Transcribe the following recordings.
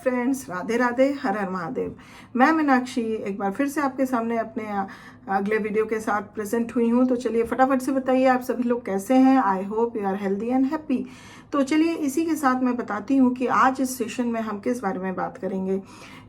Friends, Radhe Radhe, हर हर महादेव। मैं मीनाक्षी एक बार फिर से आपके सामने अपने अगले वीडियो के साथ प्रेजेंट हुई हूँ। तो चलिए फटाफट से बताइए आप सभी लोग कैसे हैं। I hope you are healthy and happy. तो चलिए इसी के साथ मैं बताती हूँ कि आज इस सेशन में हम किस बारे में बात करेंगे।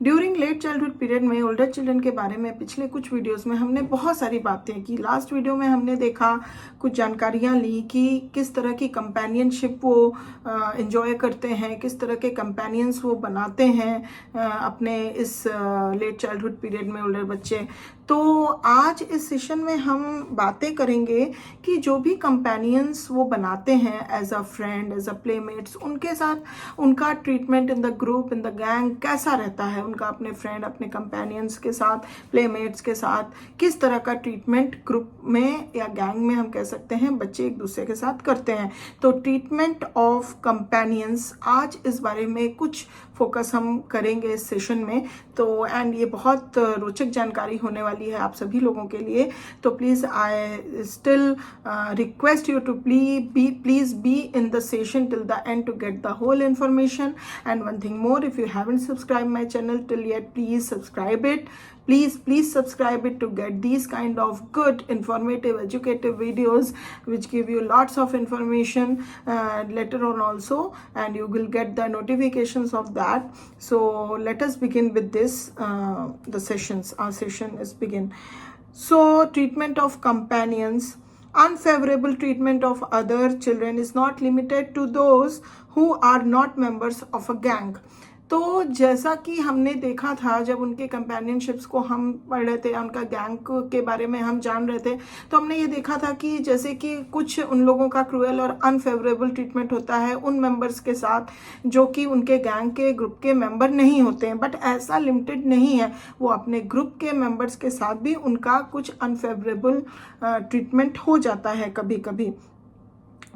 ड्यूरिंग लेट चाइल्डहुड पीरियड में ओल्डर चिल्ड्रन के बारे में पिछले कुछ वीडियोस में हमने बहुत सारी बातें की। लास्ट वीडियो में हमने देखा, कुछ जानकारियाँ ली कि किस तरह की कंपेनियनशिप वो एंजॉय करते हैं, किस तरह के कंपेनियंस वो बनाते हैं अपने इस लेट चाइल्डहुड पीरियड में ओल्डर बच्चे। तो आज इस सेशन में हम बातें करेंगे कि जो भी कंपेनियंस वो बनाते हैं as a friend, as a playmates, उनके साथ उनका treatment in the group, in the gang कैसा रहता है। उनका अपने फ्रेंड, अपने कंपेनियंस के साथ, प्लेमेट्स के साथ किस तरह का ट्रीटमेंट ग्रुप में या गैंग में हम कह सकते हैं बच्चे एक दूसरे के साथ करते हैं। तो ट्रीटमेंट ऑफ कंपेनियंस, आज इस बारे में कुछ फोकस हम करेंगे इस सेशन में। तो एंड ये बहुत रोचक जानकारी होने वाली है आप सभी लोगों के लिए। तो please I still request you to please be in the session till the end to get the whole information. And one thing more, if you haven't subscribed my channel till yet, please subscribe it. Please subscribe it to get these kind of good, informative, educative videos which give you lots of information later on also, and you will get the notifications of that. So let us begin with this, the sessions. Our session is begin. So treatment of companions. Unfavorable treatment of other children is not limited to those who are not members of a gang. तो जैसा कि हमने देखा था जब उनके कंपेनियनशिप्स को हम पढ़ रहे थे, उनका गैंग के बारे में हम जान रहे थे, तो हमने ये देखा था कि जैसे कि कुछ उन लोगों का क्रूएल और अनफेवरेबल ट्रीटमेंट होता है उन मेंबर्स के साथ जो कि उनके गैंग के ग्रुप के मेंबर नहीं होते हैं। बट ऐसा लिमिटेड नहीं है, वो अपने ग्रुप के मेंबर्स के साथ भी उनका कुछ अनफेवरेबल ट्रीटमेंट हो जाता है कभी कभी।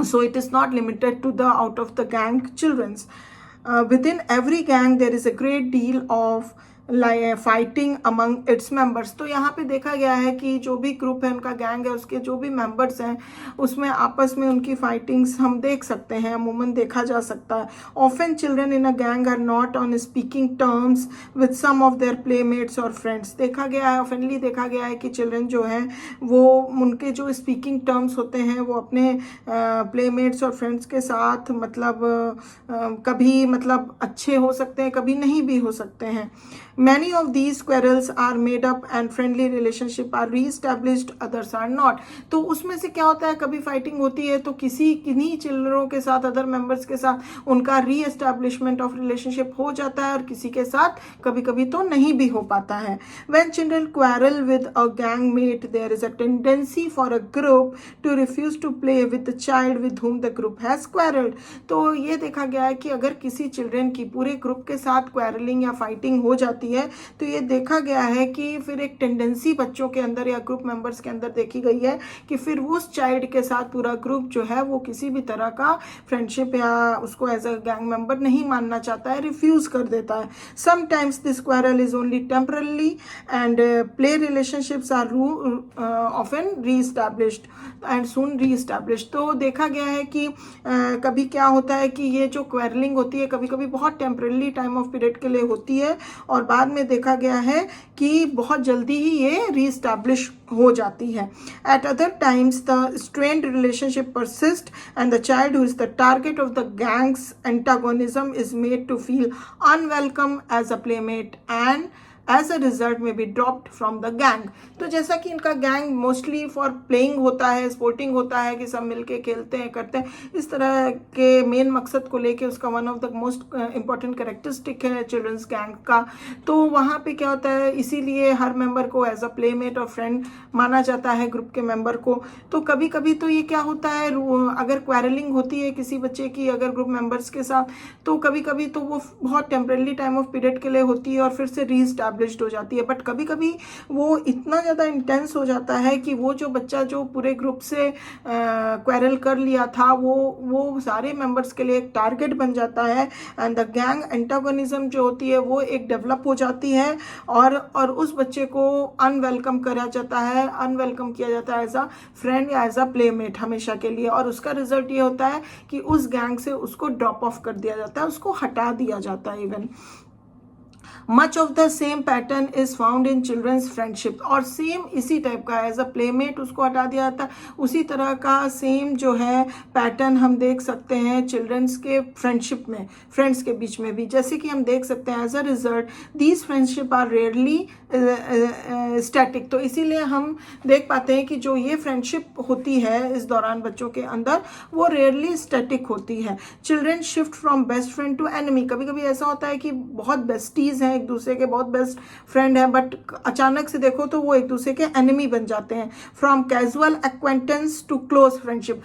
So it is not limited to the out of the gang childrens. Within every gang there is a great deal of fighting among its members. तो यहाँ पे देखा गया है कि जो भी ग्रुप है, उनका गैंग है, उसके जो भी मेंबर्स हैं उसमें आपस में उनकी फाइटिंग्स हम देख सकते हैं, अमूमन देखा जा सकता है. Often children in a gang are not on speaking terms with some of their playmates और फ्रेंड्स. देखा गया है, ऑफनली देखा गया है कि चिल्ड्रन जो है वो उनके जो स्पीकिंग टर्म्स होते हैं वो अपने प्लेमेट्स और फ्रेंड्स के साथ मतलब कभी मतलब अच्छे हो सकते हैं, कभी नहीं भी हो सकते हैं. Many of these quarrels are made up and friendly relationship are re-established, others are not. तो उसमें से क्या होता है, कभी फाइटिंग होती है तो किन्हीं चिल्ड्रनों के साथ, अदर मेंबर्स के साथ उनका री-एस्टैब्लिशमेंट ऑफ रिलेशनशिप हो जाता है और किसी के साथ कभी कभी तो नहीं भी हो पाता है. When children quarrel with a gang mate, there is a tendency for a group to refuse to play with the child with whom the group has quarreled. तो ये देखा गया है कि अगर किसी चिल्ड्रन की पूरे ग्रुप के साथ क्वारलिंग या फाइटिंग हो जाती है तो ये देखा गया है कि फिर एक टेंडेंसी बच्चों के अंदर या ग्रुप मेंबर्स के अंदर देखी गई है कि फिर उस चाइल्ड के साथ पूरा ग्रुप जो है वो किसी भी तरह का फ्रेंडशिप या उसको एज अ गैंग मेंबर नहीं मानना चाहता है, रिफ्यूज कर देता है. Sometimes this quarrel is only temporarily and play relationships are often reestablished and soon reestablished. तो देखा गया है कि कभी क्या होता है कि ये जो क्वारलिंग होती है कभी कभी बहुत टेम्परली टाइम ऑफ पीरियड के लिए होती है और बाद में देखा गया है कि बहुत जल्दी ही ये रीस्टैब्लिश हो जाती है. At other times the strained relationship persist and the child who is the target of the gang's antagonism is made to feel unwelcome as a playmate and as a result may be dropped from the gang. तो जैसा कि इनका gang mostly for playing होता है, sporting होता है कि सब मिलके खेलते हैं, करते हैं, इस तरह के मेन मकसद को लेके उसका one of the most important characteristic है चिल्ड्रंस गैंग का. तो वहाँ पे क्या होता है, इसीलिए हर मेंबर को एज अ प्लेमेट और फ्रेंड माना जाता है ग्रुप के मेंबर को. तो कभी कभी तो ये क्या होता है, अगर क्वारलिंग होती है किसी बच्चे की अगर ग्रुप मेंबर्स के साथ, तो कभी कभी तो वो बहुत टेम्पररी टाइम ऑफ पीरियड के लिए होती है और फिर से रीस्टैब्लिश्ड हो जाती है. बट कभी कभी वो इतना ज़्यादा इंटेंस हो जाता है कि वो जो बच्चा जो पूरे ग्रुप से क्वेरल कर लिया था वो सारे मेंबर्स के लिए एक टारगेट बन जाता है एंड द गैंग एंटागोनिज्म जो होती है वो एक डेवलप हो जाती है और उस बच्चे को अनवेलकम किया जाता है एज अ फ्रेंड या एज अ प्लेमेट हमेशा के लिए. और उसका रिजल्ट ये होता है कि उस गैंग से उसको ड्रॉप ऑफ कर दिया जाता है, उसको हटा दिया जाता है even. Much of the same pattern is found in childrens friendship, और सेम इसी टाइप का एज अ प्लेमेट उसको हटा दिया जाता है, उसी तरह का सेम जो है पैटर्न हम देख सकते हैं चिल्ड्रंस के फ्रेंडशिप में, फ्रेंड्स के बीच में भी। जैसे कि हम देख सकते हैं as a result these friendship are rarely static. तो इसीलिए हम देख पाते हैं कि जो ये फ्रेंडशिप होती है इस दौरान बच्चों के अंदर वो रेयरली स्टैटिक होती है। Children shift from best friend to enemy, कभी कभी ऐसा होता है कि बहुत बेस्टीज हैं, एक दूसरे के बहुत बेस्ट फ्रेंड हैं, बट अचानक से देखो तो वो एक दूसरे के एनिमी बन जाते हैं। From casual acquaintance to close friendship,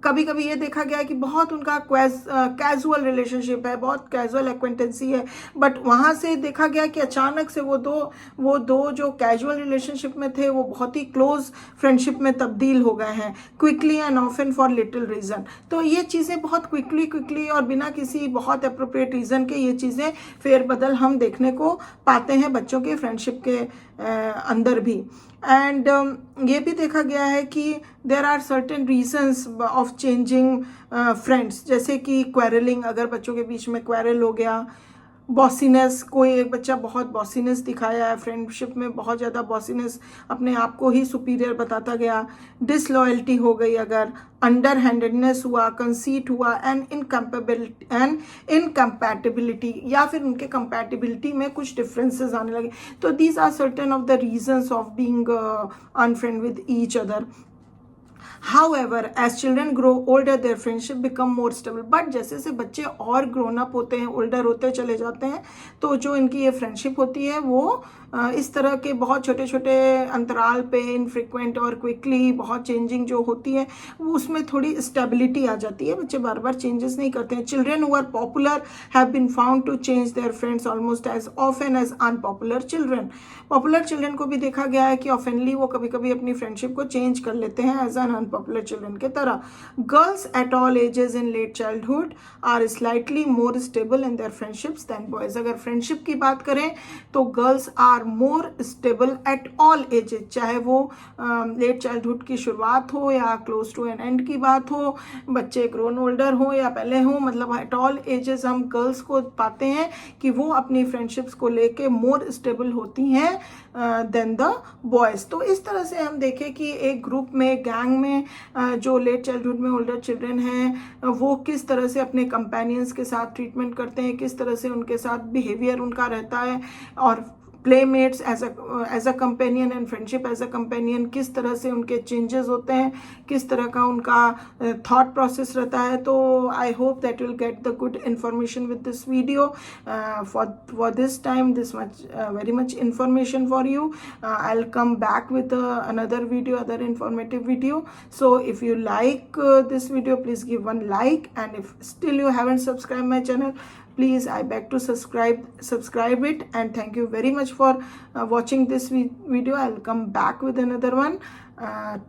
कभी कभी ये देखा गया है कि बहुत उनका कैजुअल रिलेशनशिप है, बहुत कैजुअल एक्वेंटेंसी है, बट वहाँ से देखा गया कि अचानक से वो दो जो कैजुअल रिलेशनशिप में थे वो बहुत ही क्लोज फ्रेंडशिप में तब्दील हो गए हैं। Quickly and often for little reason, तो ये चीज़ें बहुत क्विकली और बिना किसी बहुत अप्रोप्रिएट रीज़न के ये चीज़ें फेरबदल हम देखने को पाते हैं बच्चों के फ्रेंडशिप के अंदर भी। एंड ये भी देखा गया है कि there are certain reasons of changing friends, जैसे कि क्वेरलिंग, अगर बच्चों के बीच में क्वेरल हो गया, बॉसीनेस, कोई एक बच्चा बहुत बॉसीनेस दिखाया है फ्रेंडशिप में, बहुत ज़्यादा बॉसीनेस, अपने आप को ही सुपीरियर बताता गया, डिसलॉयल्टी हो गई, अगर अंडर हैंडेडनेस हुआ, कंसीट हुआ, एंड इनकम्पैटिबिलिटी, या फिर उनके कंपैटिबिलिटी में कुछ डिफरेंसेस आने लगे। तो these are certain of the reasons of being unfriend with each other. However, as children grow older, their friendship become more stable. But जैसे से बच्चे और grown up होते हैं, older होते चले जाते हैं, तो जो इनकी ये friendship होती है वो इस तरह के बहुत छोटे छोटे अंतराल पे इनफ्रिक्वेंट और क्विकली बहुत चेंजिंग जो होती है वो उसमें थोड़ी स्टेबिलिटी आ जाती है, बच्चे बार बार चेंजेस नहीं करते हैं। Children who are popular have been found to change their friends almost as often as unpopular children. Popular children को भी देखा गया है कि ऑफनली वो कभी कभी अपनी फ्रेंडशिप को चेंज कर लेते हैं एज एन अनपॉपुलर चिल्ड्रन के तरह। Girls at all ages in late childhood are slightly more stable in their friendships than boys. अगर फ्रेंडशिप की बात करें तो girls are more stable at all ages, चाहे वो लेट चाइल्डहुड की शुरुआत हो या क्लोज टू एन एंड की बात हो, बच्चे ग्रोन ओल्डर हो या पहले हो, मतलब एट ऑल एजेस हम गर्ल्स को पाते हैं कि वो अपनी फ्रेंडशिप्स को लेके मोर स्टेबल होती हैं देन द बॉयज़। तो इस तरह से हम देखें कि एक ग्रुप में, गैंग में जो लेट चाइल्डहुड में ओल्डर चिल्ड्रन हैं वो किस तरह से अपने कंपेनियंस के साथ ट्रीटमेंट करते हैं, किस तरह से उनके साथ बिहेवियर उनका रहता है, और playmates as a companion and friendship as a companion किस तरह से उनके चेंजेस होते हैं, किस तरह का उनका थॉट प्रोसेस रहता है। तो I hope that will get the good information with this video for this time, this much very much information for you. I'll come back with another video, other informative video. So if you like this video, please give one like, and if still you haven't subscribed my channel, please I beg to subscribe it, and thank you very much for watching this video. I'll come back with another one.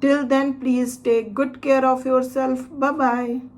Till then, please take good care of yourself. Bye bye.